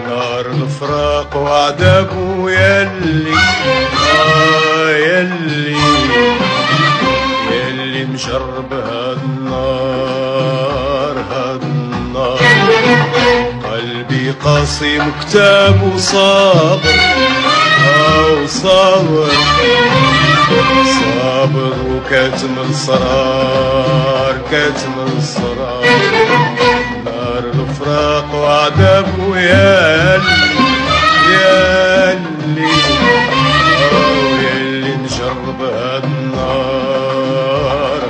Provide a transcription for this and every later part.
نار الفراق وعذابه يلي يلي مجرب هاد النار قلبي قاسي مكتاب وصابر صابر وكاتم الصرار نار الفراق وعذابه يلي نجرب هاد النار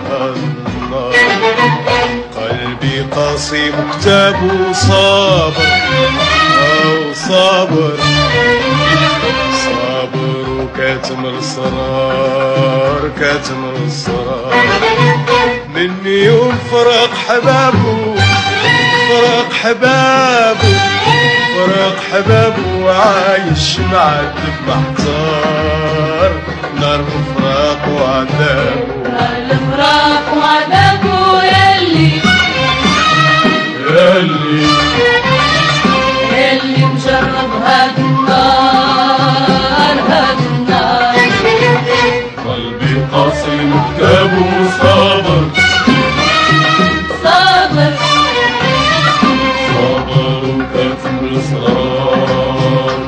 قلبي قاسي مكتاب وصابر صابر وكاتم الصرار من يوم فرق حبابه وعايش مع الدب محتار نار الفراق وعذابه يلي مجرب هاد النار قلبي قاسي مكتابه صابر وكاتم الإصرار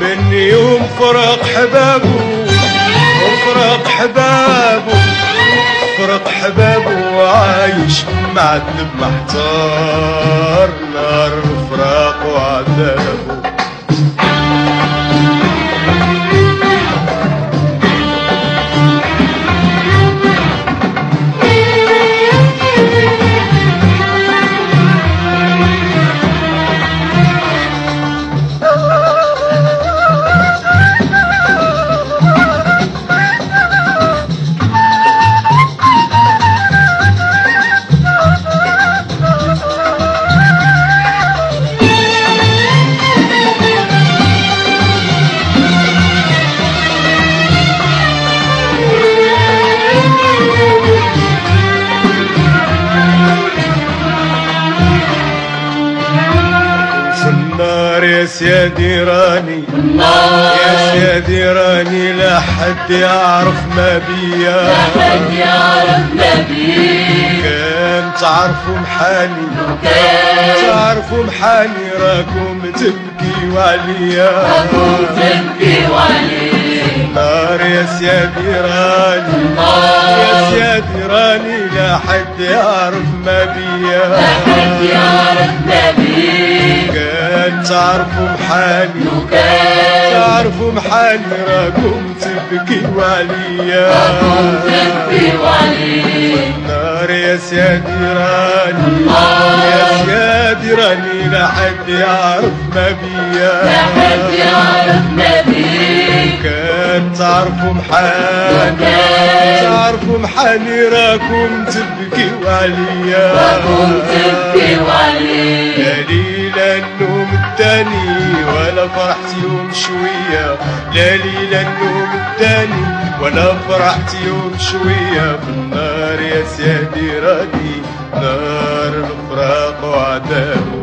من يوم فرق حبابه وعايش مع الدب محتار نار الفراق وعذابه يا سيدي راني لا حد يعرف ما بيا كان تعرفوا محالي راكم تبكيوا عليا نار يا سيدي راني لا حد يعرف ما بيا كان تعرفوا محالي راكم تبكيوا عليا نار يا سيدي راني لا حد يعرف ما بيا كان تعرفوا محالي راكم تبكيوا عليا يا ليلى النوم التاني ولا فرحت يوم شوية لا ليلى النوم التاني ولا فرحت يوم شوية في النار يا سيدي راني نار الفراق وعذابه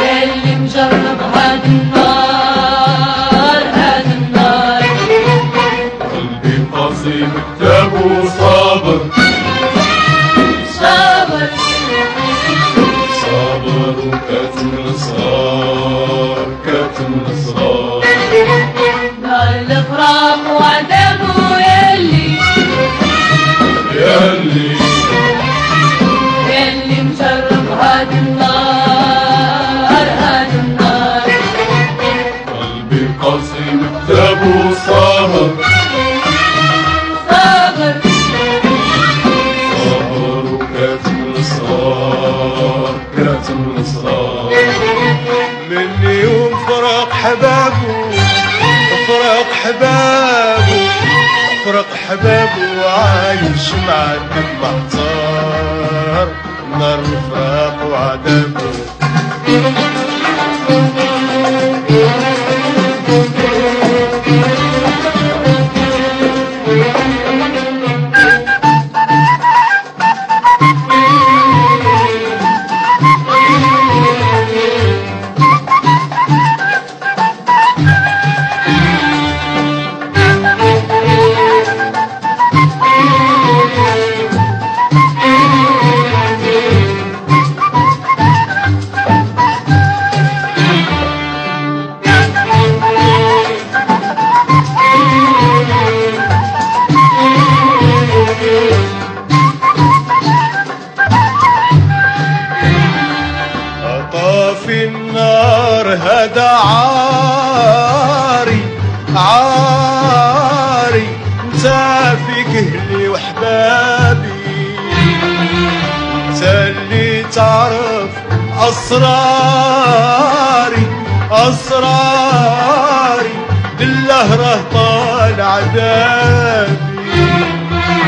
يلي مجرب هاد النار قلبي قاسي مكتابه صابر وكاتم الإصرار نار الفراق وعذابه يلي مجرب هاد النار قلبي قاسي مكتابه صابر وكاتم الإصرار من يوم فرق حبابه فرق حبابه فرق حبابه وعايش مع الدم محتار نار الفراق وعذابه في النار هذا عاري عاري انت فيك اهلي وحبابي انت اللي تعرف اسراري اسراري لله راه طال عذابي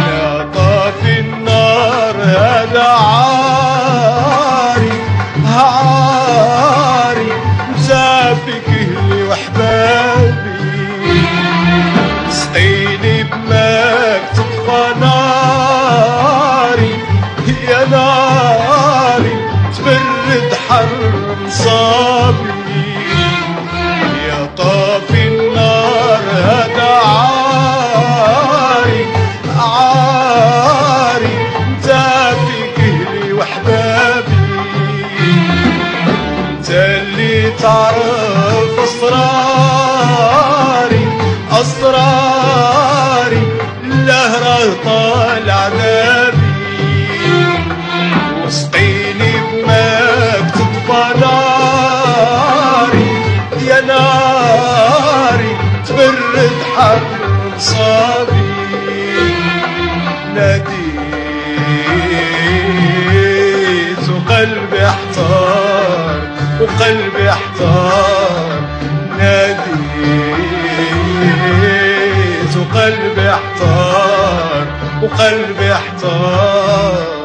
يا طافي النار هذا عاري عاري مسافك اهلي وحبابي سقيني بماك تطفى ناري يا ناري تبرد حر مصابي يا طافي النار هذا عاري عاري مسافك اهلي وحبابي اللي تعرف اسراري اسراري الله راه طال عذابي وسقيني بماك تطفى ناري يا ناري تبرد حر مصابي ناديت وقلبي احتار وقلبي احتار ناديت وقلبي احتار وقلبي احتار